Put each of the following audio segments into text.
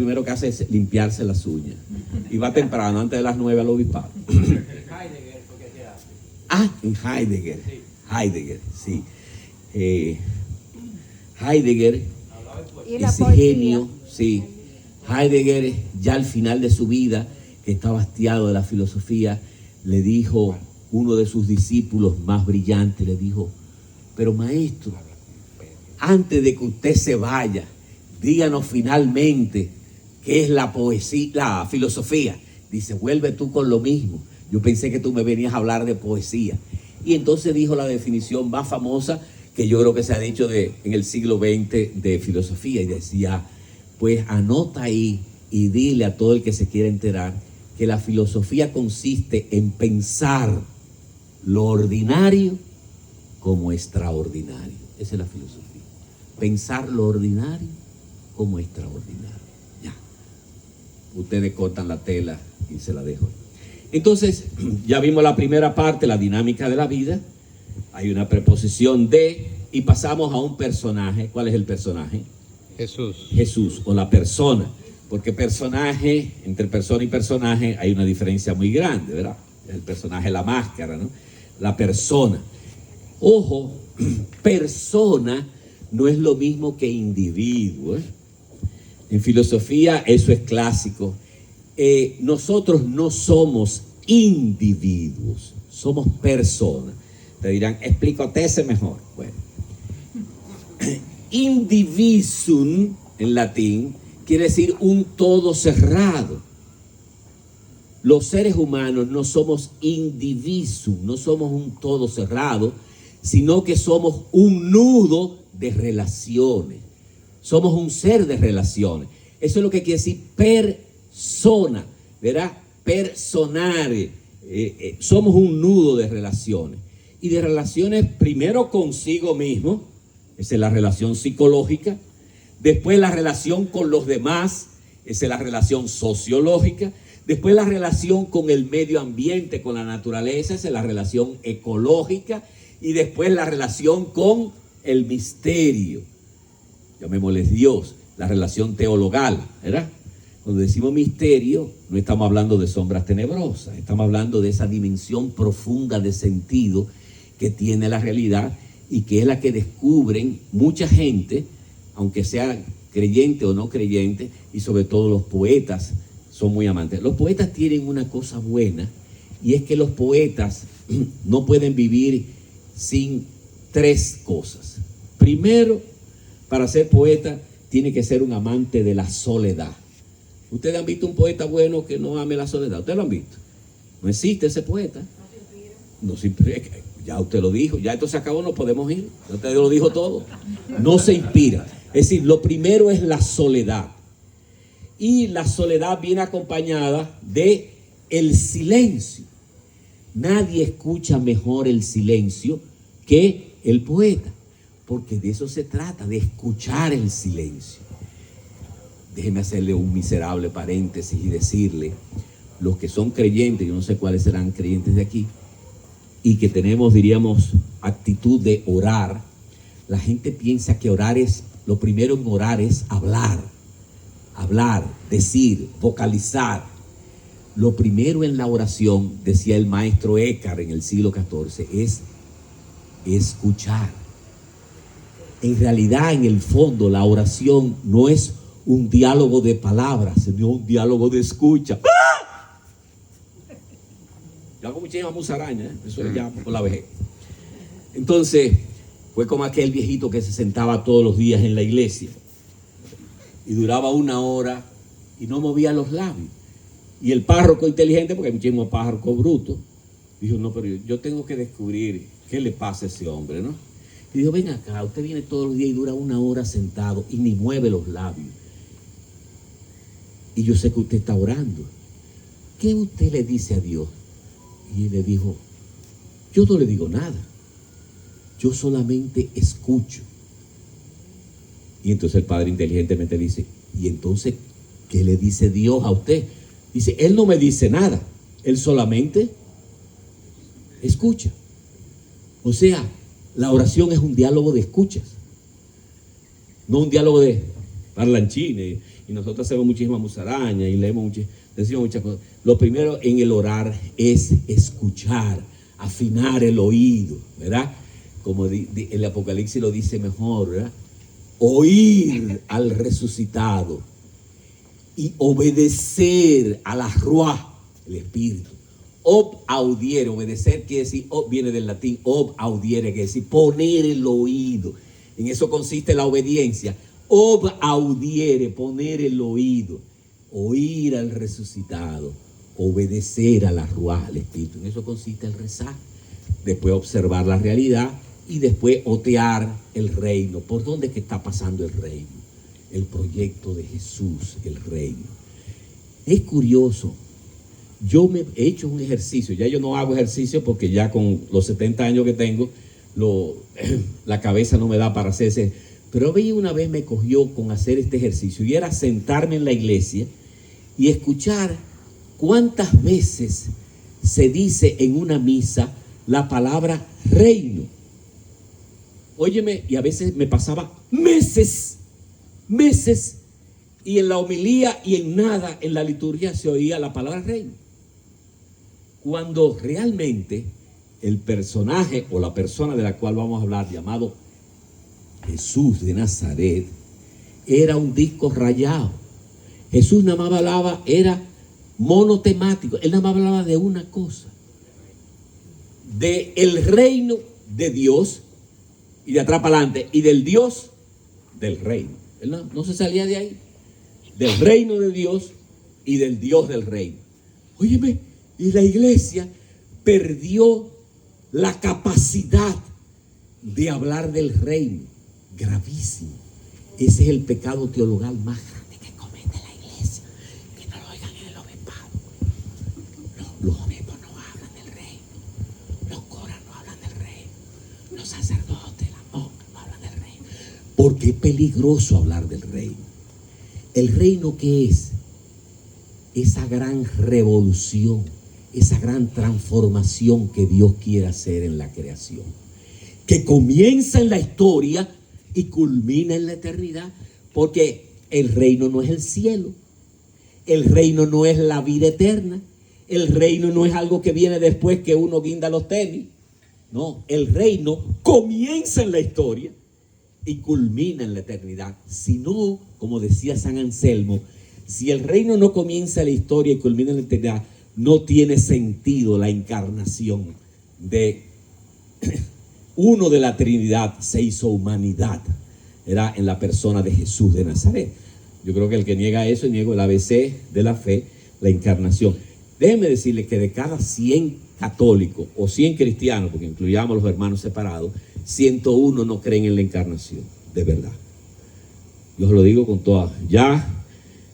primero que hace es limpiarse las uñas. Y va temprano, antes de las 9 al obispado. En Heidegger. Heidegger, sí. Heidegger, ese genio, sí. Heidegger, ya al final de su vida, que estaba hastiado de la filosofía, le dijo, uno de sus discípulos más brillantes, le dijo, pero maestro, antes de que usted se vaya, díganos finalmente qué es la poesía, la filosofía. Dice, vuelve tú con lo mismo. Yo pensé que tú me venías a hablar de poesía. Y entonces dijo la definición más famosa que yo creo que se ha dicho en el siglo XX de filosofía. Y decía, pues anota ahí y dile a todo el que se quiera enterar que la filosofía consiste en pensar lo ordinario como extraordinario. Esa es la filosofía. Pensar lo ordinario como extraordinario. Ya. Ustedes cortan la tela y se la dejo. Entonces, ya vimos la primera parte, la dinámica de la vida. Hay una preposición de, y pasamos a un personaje. ¿Cuál es el personaje? Jesús. Jesús, o la persona. Porque personaje, entre persona y personaje, hay una diferencia muy grande, ¿verdad? El personaje, la máscara, ¿no? La persona. Ojo, persona no es lo mismo que individuo, ¿eh? En filosofía eso es clásico. Nosotros no somos individuos, somos personas. Te dirán, explícate mejor. Bueno, indivisum en latín quiere decir un todo cerrado. Los seres humanos no somos indivisum, no somos un todo cerrado, sino que somos un nudo de relaciones. Somos un ser de relaciones. Eso es lo que quiere decir persona, ¿verdad? Personare. Somos un nudo de relaciones. Y de relaciones primero consigo mismo, esa es la relación psicológica. Después la relación con los demás, esa es la relación sociológica. Después la relación con el medio ambiente, con la naturaleza, esa es la relación ecológica. Y después la relación con el misterio, llamémosle Dios, la relación teologal, ¿verdad? Cuando decimos misterio, no estamos hablando de sombras tenebrosas, estamos hablando de esa dimensión profunda de sentido que tiene la realidad y que es la que descubren mucha gente, aunque sea creyente o no creyente, y sobre todo los poetas son muy amantes. Los poetas tienen una cosa buena, y es que los poetas no pueden vivir sin tres cosas. Primero, para ser poeta, tiene que ser un amante de la soledad. ¿Ustedes han visto un poeta bueno que no ame la soledad? ¿Ustedes lo han visto? No existe ese poeta. No se inspira. Ya usted lo dijo, ya esto se acabó, no podemos ir. Usted lo dijo todo. No se inspira. Es decir, lo primero es la soledad. Y la soledad viene acompañada de el silencio. Nadie escucha mejor el silencio que el poeta, porque de eso se trata, de escuchar el silencio. Déjeme hacerle un miserable paréntesis y decirle, los que son creyentes, yo no sé cuáles serán creyentes de aquí, y que tenemos, diríamos, actitud de orar, la gente piensa que orar es, lo primero en orar es hablar, decir, vocalizar. Lo primero en la oración, decía el maestro Eckhart en el siglo XIV, es escuchar. En realidad, en el fondo, la oración no es un diálogo de palabras, sino un diálogo de escucha. ¡Ah! Yo hago muchísimas musarañas, eso le llamo por la vejez. Entonces, fue como aquel viejito que se sentaba todos los días en la iglesia y duraba 1 hora y no movía los labios. Y el párroco inteligente, porque hay muchísimos párrocos brutos, dijo, no, pero yo tengo que descubrir qué le pasa a ese hombre, ¿no? Y dijo, ven acá, usted viene todos los días y dura 1 hora sentado y ni mueve los labios. Y yo sé que usted está orando. ¿Qué usted le dice a Dios? Y él le dijo, yo no le digo nada. Yo solamente escucho. Y entonces el padre inteligentemente dice, ¿y entonces qué le dice Dios a usted? Dice, él no me dice nada, él solamente escucha. O sea, la oración es un diálogo de escuchas, no un diálogo de parlanchines y nosotros hacemos muchísimas musarañas y decimos muchas cosas. Lo primero en el orar es escuchar, afinar el oído, ¿verdad? Como el Apocalipsis lo dice mejor, ¿verdad? Oír al resucitado y obedecer a la Ruach, el Espíritu. Ob audiere, obedecer quiere decir, viene del latín, ob audiere, quiere decir poner el oído. En eso consiste la obediencia. Ob audiere, poner el oído, oír al resucitado, obedecer a la Ruach, al Espíritu. En eso consiste el rezar. Después observar la realidad y después otear el reino. ¿Por dónde es que está pasando el reino? El proyecto de Jesús, el reino. Es curioso. Yo me he hecho un ejercicio, ya yo no hago ejercicio porque ya con los 70 años que tengo, la cabeza no me da para hacer ese. Pero una vez me cogió con hacer este ejercicio y era sentarme en la iglesia y escuchar cuántas veces se dice en una misa la palabra reino. Óyeme, y a veces me pasaba meses, y en la homilía y en nada en la liturgia se oía la palabra reino. Cuando realmente el personaje o la persona de la cual vamos a hablar, llamado Jesús de Nazaret, era un disco rayado. Jesús nada más hablaba, era monotemático, él nada más hablaba de una cosa, de el reino de Dios y de atrás para adelante, y del Dios del reino. Él no se salía de ahí, del reino de Dios y del Dios del reino. Óyeme, y la iglesia perdió la capacidad de hablar del reino. Gravísimo. Ese es el pecado teologal más grande que comete la iglesia. Que no lo oigan en el obispado. Los obispos no hablan del reino. Los curas no hablan del reino. Los sacerdotes, las monjas no hablan del reino. Porque es peligroso hablar del reino. ¿El reino qué es? Esa gran revolución, esa gran transformación que Dios quiere hacer en la creación, que comienza en la historia y culmina en la eternidad, porque el reino no es el cielo, el reino no es la vida eterna, el reino no es algo que viene después que uno guinda los tenis. No, el reino comienza en la historia y culmina en la eternidad. Si no, como decía San Anselmo, si el reino no comienza en la historia y culmina en la eternidad, no tiene sentido la encarnación de uno de la Trinidad. Se hizo humanidad, era en la persona de Jesús de Nazaret. Yo creo que el que niega eso, niega el ABC de la fe, la encarnación. Déjenme decirles que de cada 100 católicos o 100 cristianos, porque incluyamos los hermanos separados, 101 no creen en la encarnación, de verdad. Yo os lo digo con toda, ya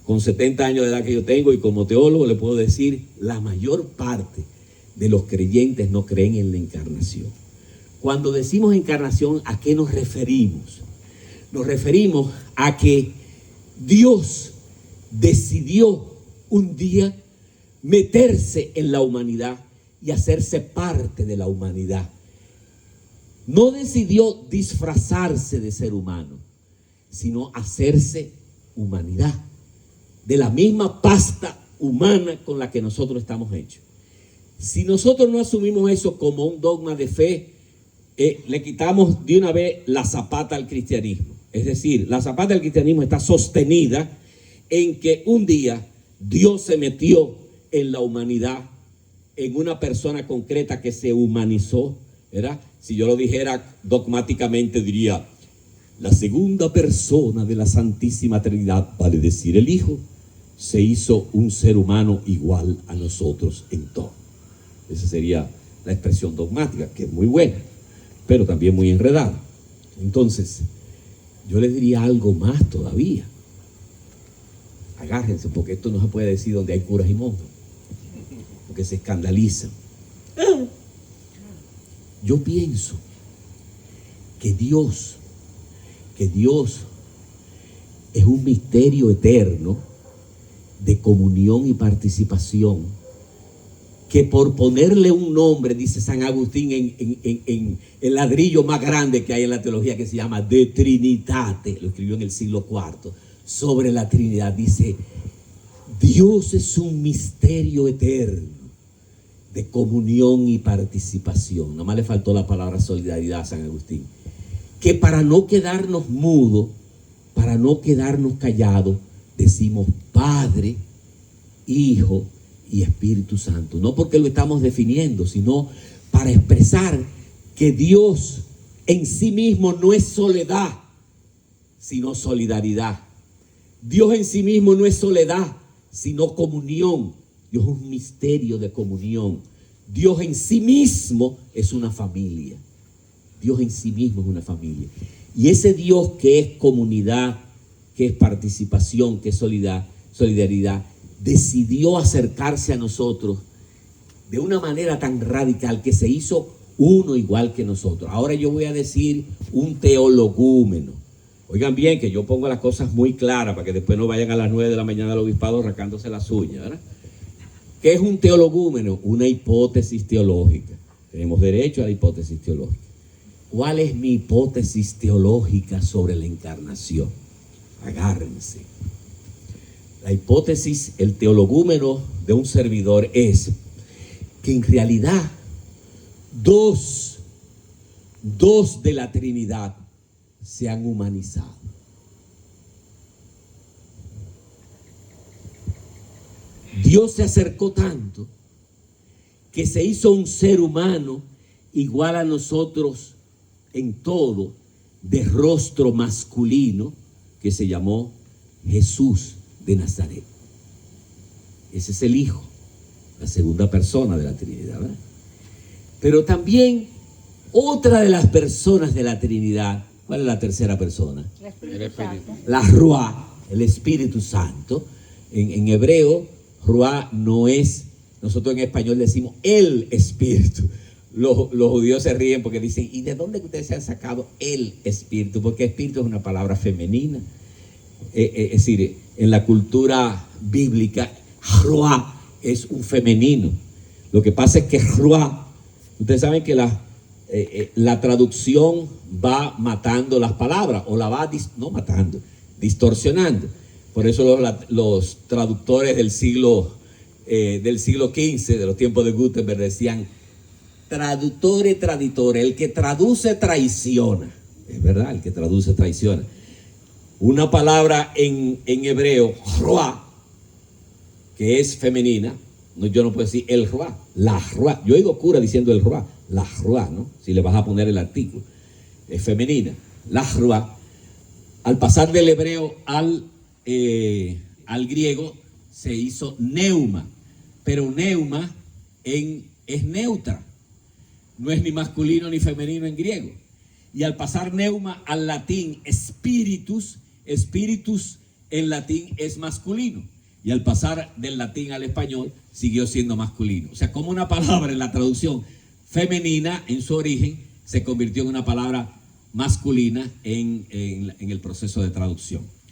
con 70 años de edad que yo tengo y como teólogo le puedo decir, la mayor parte de los creyentes no creen en la encarnación. Cuando decimos encarnación, ¿a qué nos referimos? Nos referimos a que Dios decidió un día meterse en la humanidad y hacerse parte de la humanidad. No decidió disfrazarse de ser humano, sino hacerse humanidad, de la misma pasta humana con la que nosotros estamos hechos. Si nosotros no asumimos eso como un dogma de fe, le quitamos de una vez la zapata al cristianismo. Es decir, la zapata del cristianismo está sostenida en que un día Dios se metió en la humanidad, en una persona concreta que se humanizó, ¿verdad? Si yo lo dijera dogmáticamente, diría, la segunda persona de la Santísima Trinidad, vale decir el Hijo, se hizo un ser humano igual a nosotros en todo. Esa sería la expresión dogmática, que es muy buena, pero también muy enredada. Entonces, yo les diría algo más todavía. Agárrense, porque esto no se puede decir donde hay curas y monjas, porque se escandalizan. Yo pienso que Dios es un misterio eterno de comunión y participación, que por ponerle un nombre, dice San Agustín en el ladrillo más grande que hay en la teología, que se llama De Trinitate, lo escribió en el siglo IV, sobre la Trinidad. Dice, Dios es un misterio eterno de comunión y participación. Nada más le faltó la palabra solidaridad a San Agustín. Que para no quedarnos mudos, para no quedarnos callados, decimos Padre, Hijo y Espíritu Santo. No porque lo estamos definiendo, sino para expresar que Dios en sí mismo no es soledad, sino solidaridad. Dios en sí mismo no es soledad, sino comunión. Dios es un misterio de comunión. Dios en sí mismo es una familia. Dios en sí mismo es una familia. Y ese Dios que es comunidad, que es participación, que es solidaridad, decidió acercarse a nosotros de una manera tan radical que se hizo uno igual que nosotros. Ahora yo voy a decir un teologúmeno. Oigan bien, que yo pongo las cosas muy claras para que después no vayan a las 9 de la mañana al obispado arrancándose las uñas, ¿verdad? ¿Qué es un teologúmeno? Una hipótesis teológica. Tenemos derecho a la hipótesis teológica. ¿Cuál es mi hipótesis teológica sobre la encarnación? Agárrense. La hipótesis, el teologúmeno de un servidor es que en realidad dos de la Trinidad se han humanizado. Dios se acercó tanto que se hizo un ser humano igual a nosotros en todo, de rostro masculino, que se llamó Jesús de Nazaret. Ese es el Hijo, la segunda persona de la Trinidad, ¿verdad? Pero también otra de las personas de la Trinidad, ¿cuál es la tercera persona? El Espíritu. La Ruá, el Espíritu Santo. En hebreo, Ruá no es, nosotros en español decimos el Espíritu. Los judíos se ríen porque dicen, ¿y de dónde ustedes se han sacado el Espíritu? Porque Espíritu es una palabra femenina. Es decir, en la cultura bíblica, Ruá es un femenino. Lo que pasa es que Ruá, ustedes saben que la traducción va matando las palabras, o la va, no matando, distorsionando. Por eso los traductores del siglo XV, de los tiempos de Gutenberg, decían, traductore traditore, el que traduce traiciona. Es verdad, el que traduce traiciona. Una palabra en hebreo, Ruá, que es femenina, yo no puedo decir el Ruá, la Ruá. Yo oigo cura diciendo el Ruá, la Ruá, ¿no? Si le vas a poner el artículo, es femenina, la Ruá. Al pasar del hebreo al griego se hizo neuma, pero neuma es neutra, no es ni masculino ni femenino en griego. Y al pasar neuma al latín spiritus en latín es masculino. Y al pasar del latín al español siguió siendo masculino. O sea, como una palabra en la traducción femenina en su origen se convirtió en una palabra masculina en el proceso de traducción.